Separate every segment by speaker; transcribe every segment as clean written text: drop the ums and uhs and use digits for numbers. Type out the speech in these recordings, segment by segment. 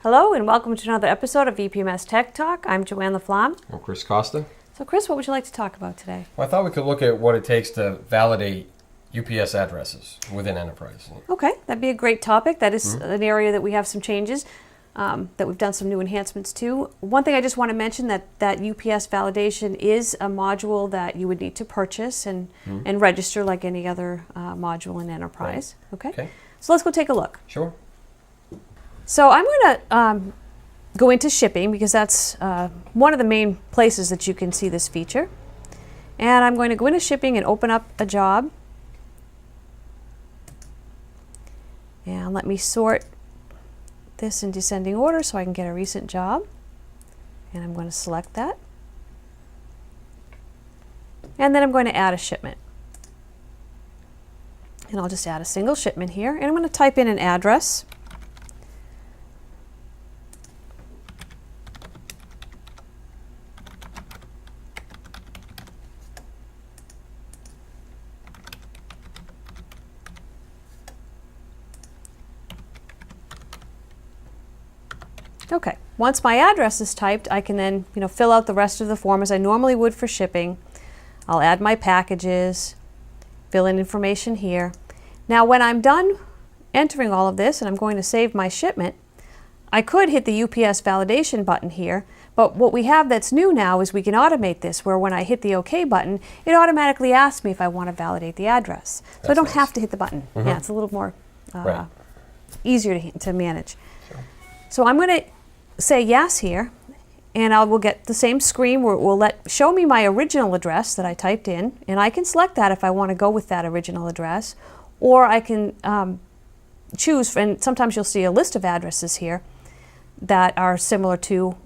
Speaker 1: Hello and welcome to another episode of EPMS Tech Talk. I'm Joanne LaFlamme.
Speaker 2: I'm Chris Costa.
Speaker 1: So Chris, what would you like to talk about today?
Speaker 2: Well, I thought we could look at what it takes to validate UPS addresses within enterprise.
Speaker 1: Okay, that'd be a great topic. That is an area that we have some changes, that we've done some new enhancements to. One thing I just want to mention that UPS validation is a module that you would need to purchase and register like any other module in enterprise.
Speaker 2: Right.
Speaker 1: Okay, so let's go take a look.
Speaker 2: Sure.
Speaker 1: So I'm going to go into shipping because that's one of the main places that you can see this feature. And I'm going to go into shipping and open up a job. And let me sort this in descending order so I can get a recent job. And I'm going to select that. And then I'm going to add a shipment. And I'll just add a single shipment here. And I'm going to type in an address. Okay, once my address is typed, I can then fill out the rest of the form as I normally would for shipping. I'll add my packages, fill in information here. Now when I'm done entering all of this and I'm going to save my shipment, I could hit the UPS validation button here, but what we have that's new now is we can automate this where when I hit the OK button, it automatically asks me if I want to validate the address. So I don't have to hit the button. Yeah, it's a little more easier to manage.
Speaker 2: Sure.
Speaker 1: So I'm going to say yes here, and I will get the same screen where it will show me my original address that I typed in, and I can select that if I want to go with that original address, or I can choose, and sometimes you'll see a list of addresses here that are similar to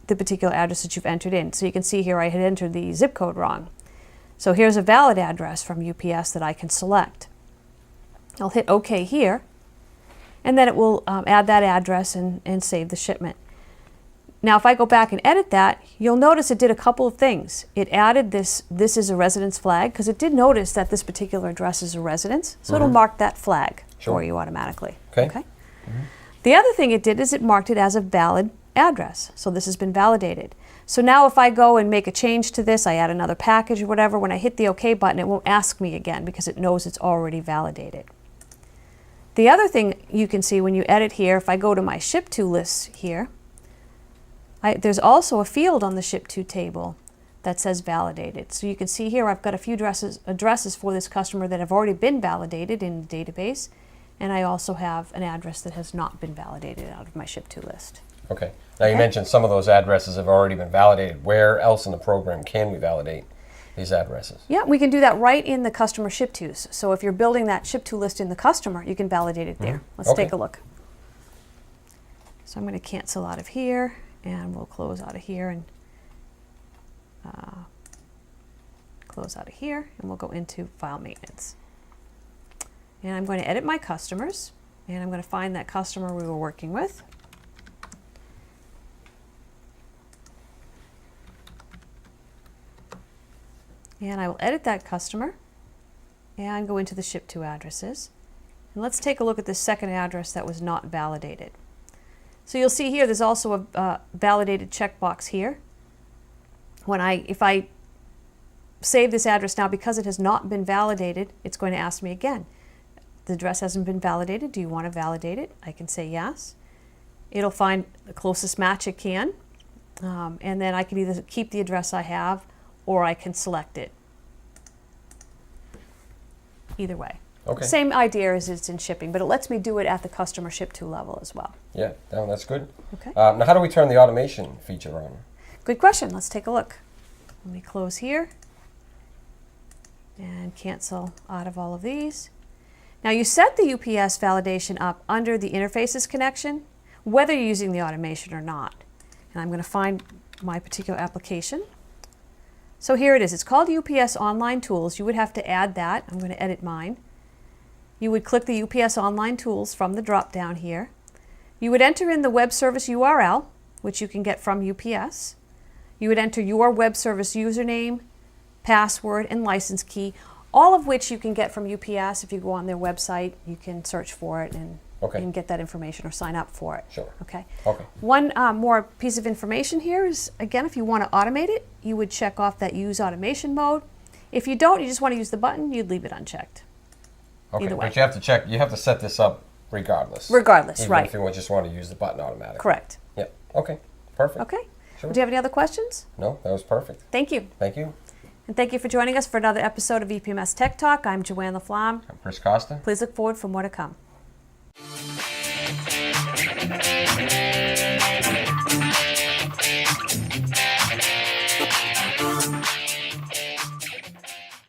Speaker 1: the particular address that you've entered in. So you can see here I had entered the zip code wrong. So here's a valid address from UPS that I can select. I'll hit OK here, and then it will add that address and save the shipment. Now if I go back and edit that, you'll notice it did a couple of things. It added this is a residence flag, because it did notice that this particular address is a residence, so it'll mark that flag for you automatically.
Speaker 2: Okay.
Speaker 1: The other thing it did is it marked it as a valid address, so this has been validated. So now if I go and make a change to this, I add another package or whatever, when I hit the OK button, it won't ask me again because it knows it's already validated. The other thing you can see when you edit here, if I go to my ship to lists here, there's also a field on the ship to table that says validated. So you can see here I've got a few addresses for this customer that have already been validated in the database, and I also have an address that has not been validated out of my ship to list.
Speaker 2: Okay. Now you mentioned some of those addresses have already been validated. Where else in the program can we validate these addresses?
Speaker 1: Yeah, we can do that right in the customer ship tos. So if you're building that ship to list in the customer, you can validate it there. Let's take a look. So I'm going to cancel out of here, and we'll close out of here and close out of here, and we'll go into file maintenance. And I'm going to edit my customers, and I'm going to find that customer we were working with. And I will edit that customer and go into the ship to addresses. And let's take a look at this second address that was not validated. So you'll see here there's also a validated checkbox here. If I save this address now, because it has not been validated, it's going to ask me again. The address hasn't been validated. Do you want to validate it? I can say yes. It'll find the closest match it can. And then I can either keep the address I have, or I can select it. Either way.
Speaker 2: Okay.
Speaker 1: Same idea as it's in shipping, but it lets me do it at the customer ship to level as well.
Speaker 2: Yeah, that's good.
Speaker 1: Okay.
Speaker 2: Now how do we turn the automation feature on?
Speaker 1: Good question. Let's take a look. Let me close here and cancel out of all of these. Now you set the UPS validation up under the interfaces connection, whether you're using the automation or not. And I'm going to find my particular application. So here it is. It's called UPS Online Tools. You would have to add that. I'm going to edit mine. You would click the UPS Online Tools from the drop down here. You would enter in the web service URL, which you can get from UPS. You would enter your web service username, password, and license key, all of which you can get from UPS. If you go on their website, you can search for it and
Speaker 2: Okay.
Speaker 1: and get that information or sign up for it.
Speaker 2: Sure.
Speaker 1: Okay.
Speaker 2: Okay.
Speaker 1: One more piece of information here is, again, if you want to automate it, you would check off that use automation mode. If you don't, you just want to use the button, you'd leave it unchecked.
Speaker 2: Okay,
Speaker 1: Either way.
Speaker 2: but you have to check. You have to set this up regardless.
Speaker 1: Regardless,
Speaker 2: Even
Speaker 1: right.
Speaker 2: if you just want to use the button automatically.
Speaker 1: Correct.
Speaker 2: Yep. Okay. Perfect.
Speaker 1: Okay.
Speaker 2: Sure.
Speaker 1: Do you have any other questions?
Speaker 2: No, that was perfect.
Speaker 1: Thank you.
Speaker 2: Thank you.
Speaker 1: And thank you for joining us for another episode of EPMS Tech Talk. I'm Joanne LaFlamme.
Speaker 2: I'm Chris Costa.
Speaker 1: Please look forward for more to come.